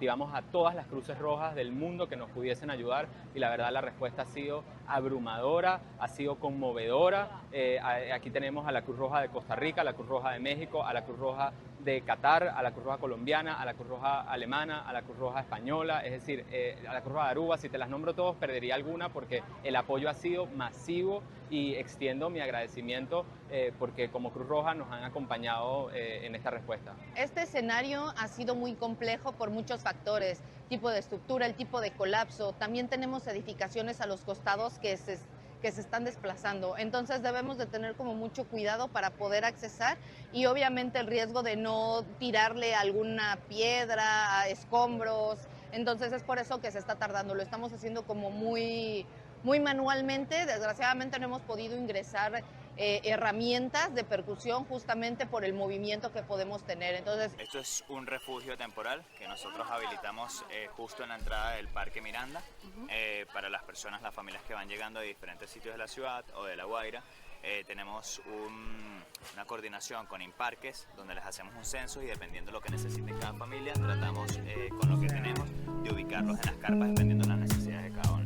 activamos a todas las Cruces Rojas del mundo que nos pudiesen ayudar y la verdad la respuesta ha sido abrumadora, ha sido conmovedora. Aquí tenemos a la Cruz Roja de Costa Rica, a la Cruz Roja de México, a la Cruz Roja de Qatar, a la Cruz Roja colombiana, a la Cruz Roja alemana, a la Cruz Roja española, es decir, a la Cruz Roja de Aruba. Si te las nombro todos perdería alguna porque el apoyo ha sido masivo y extiendo mi agradecimiento porque como Cruz Roja nos han acompañado en esta respuesta. Este escenario ha sido muy complejo por muchos factores, tipo de estructura, el tipo de colapso. También tenemos edificaciones a los costados que se están desplazando. Entonces debemos de tener como mucho cuidado para poder accesar y obviamente el riesgo de no tirarle alguna piedra, escombros. Entonces es por eso que se está tardando. Lo estamos haciendo como muy manualmente. Desgraciadamente no hemos podido ingresar herramientas de percusión justamente por el movimiento que podemos tener. Entonces, esto es un refugio temporal que nosotros habilitamos justo en la entrada del Parque Miranda para las personas, las familias que van llegando de diferentes sitios de la ciudad o de La Guaira. Tenemos una coordinación con Imparques donde les hacemos un censo y dependiendo de lo que necesite cada familia tratamos con lo que tenemos de ubicarlos en las carpas dependiendo de las necesidades de cada uno.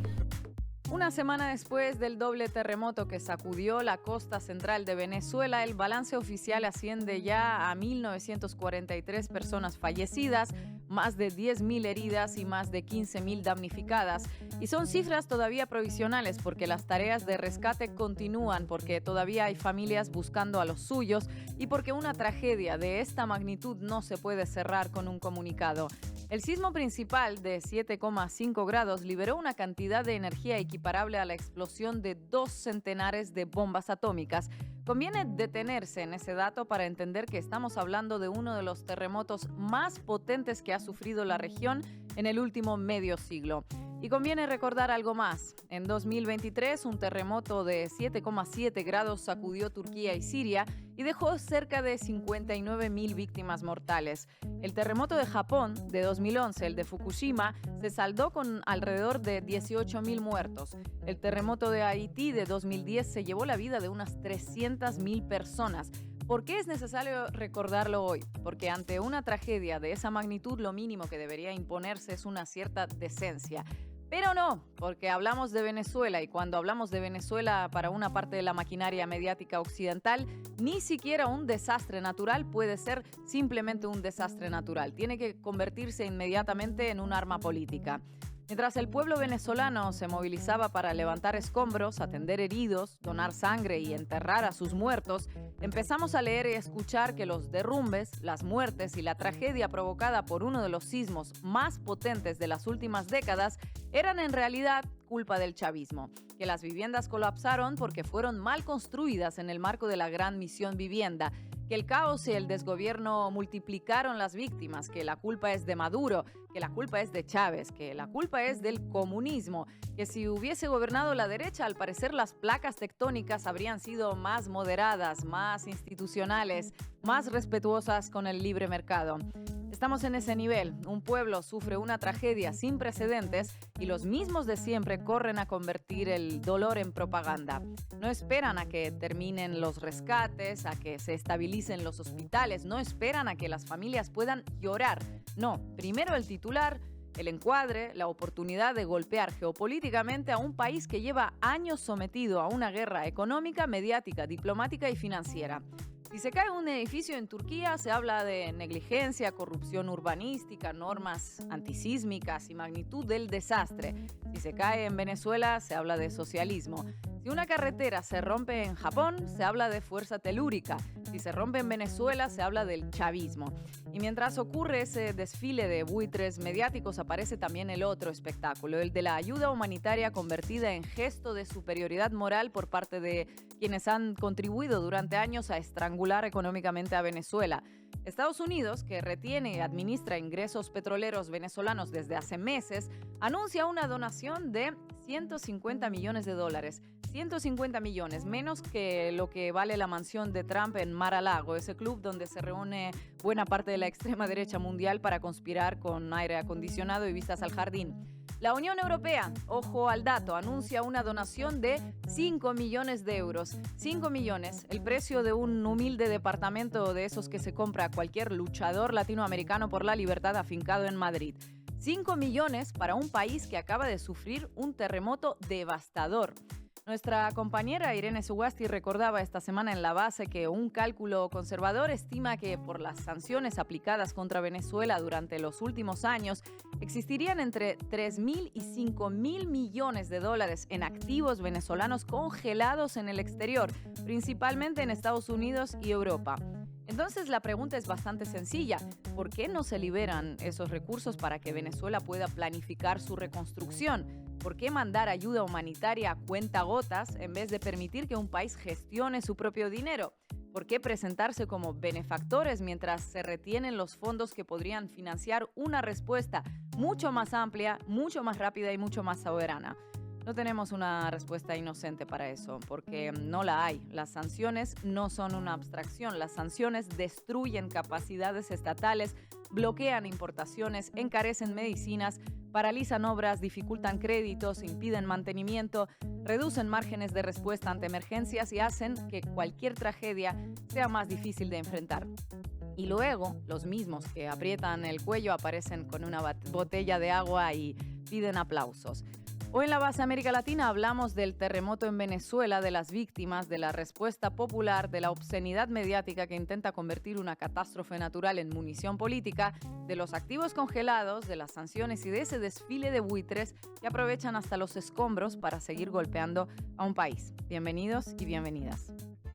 Una semana después del doble terremoto que sacudió la costa central de Venezuela, el balance oficial asciende ya a 1.943 personas fallecidas, más de 10.000 heridas y más de 15.000 damnificadas. Y son cifras todavía provisionales porque las tareas de rescate continúan, porque todavía hay familias buscando a los suyos y porque una tragedia de esta magnitud no se puede cerrar con un comunicado. El sismo principal de 7,5 grados liberó una cantidad de energía equiparable a la explosión de 2 centenares de bombas atómicas. Conviene detenerse en ese dato para entender que estamos hablando de uno de los terremotos más potentes que ha sufrido la región en el último medio siglo. Y conviene recordar algo más. En 2023, un terremoto de 7,7 grados sacudió Turquía y Siria y dejó cerca de 59.000 víctimas mortales. El terremoto de Japón de 2011, el de Fukushima, se saldó con alrededor de 18.000 muertos. El terremoto de Haití de 2010 se llevó la vida de unas 300.000 personas. ¿Por qué es necesario recordarlo hoy? Porque ante una tragedia de esa magnitud, lo mínimo que debería imponerse es una cierta decencia. Pero no, porque hablamos de Venezuela y cuando hablamos de Venezuela para una parte de la maquinaria mediática occidental, ni siquiera un desastre natural puede ser simplemente un desastre natural. Tiene que convertirse inmediatamente en un arma política. Mientras el pueblo venezolano se movilizaba para levantar escombros, atender heridos, donar sangre y enterrar a sus muertos, empezamos a leer y escuchar que los derrumbes, las muertes y la tragedia provocada por uno de los sismos más potentes de las últimas décadas eran en realidad culpa del chavismo, que las viviendas colapsaron porque fueron mal construidas en el marco de la Gran Misión Vivienda, que el caos y el desgobierno multiplicaron las víctimas, que la culpa es de Maduro, que la culpa es de Chávez, que la culpa es del comunismo, que si hubiese gobernado la derecha, al parecer las placas tectónicas habrían sido más moderadas, más institucionales, más respetuosas con el libre mercado. Estamos en ese nivel. Un pueblo sufre una tragedia sin precedentes y los mismos de siempre corren a convertir el dolor en propaganda. No esperan a que terminen los rescates, a que se estabilicen los hospitales, no esperan a que las familias puedan llorar. No, primero el titular, el encuadre, la oportunidad de golpear geopolíticamente a un país que lleva años sometido a una guerra económica, mediática, diplomática y financiera. Si se cae un edificio en Turquía, se habla de negligencia, corrupción urbanística, normas antisísmicas y magnitud del desastre. Si se cae en Venezuela, se habla de socialismo. Si una carretera se rompe en Japón, se habla de fuerza telúrica. Si se rompe en Venezuela, se habla del chavismo. Y mientras ocurre ese desfile de buitres mediáticos, aparece también el otro espectáculo, el de la ayuda humanitaria convertida en gesto de superioridad moral por parte de quienes han contribuido durante años a estrangular económicamente a Venezuela. Estados Unidos, que retiene y administra ingresos petroleros venezolanos desde hace meses, anuncia una donación de $150 millones. 150 millones, menos que lo que vale la mansión de Trump en Mar-a-Lago, ese club donde se reúne buena parte de la extrema derecha mundial para conspirar con aire acondicionado y vistas al jardín. La Unión Europea, ojo al dato, anuncia una donación de 5 millones de euros. 5 millones, el precio de un humilde departamento de esos que se compra cualquier luchador latinoamericano por la libertad afincado en Madrid. 5 millones para un país que acaba de sufrir un terremoto devastador. Nuestra compañera Irene Sugasti recordaba esta semana en La Base que un cálculo conservador estima que por las sanciones aplicadas contra Venezuela durante los últimos años existirían entre 3.000 y 5.000 millones de dólares en activos venezolanos congelados en el exterior, principalmente en Estados Unidos y Europa. Entonces la pregunta es bastante sencilla. ¿Por qué no se liberan esos recursos para que Venezuela pueda planificar su reconstrucción? ¿Por qué mandar ayuda humanitaria a cuentagotas en vez de permitir que un país gestione su propio dinero? ¿Por qué presentarse como benefactores mientras se retienen los fondos que podrían financiar una respuesta mucho más amplia, mucho más rápida y mucho más soberana? No tenemos una respuesta inocente para eso, porque no la hay. Las sanciones no son una abstracción. Las sanciones destruyen capacidades estatales, bloquean importaciones, encarecen medicinas, paralizan obras, dificultan créditos, impiden mantenimiento, reducen márgenes de respuesta ante emergencias y hacen que cualquier tragedia sea más difícil de enfrentar. Y luego, los mismos que aprietan el cuello aparecen con una botella de agua y piden aplausos. Hoy en La Base América Latina hablamos del terremoto en Venezuela, de las víctimas, de la respuesta popular, de la obscenidad mediática que intenta convertir una catástrofe natural en munición política, de los activos congelados, de las sanciones y de ese desfile de buitres que aprovechan hasta los escombros para seguir golpeando a un país. Bienvenidos y bienvenidas.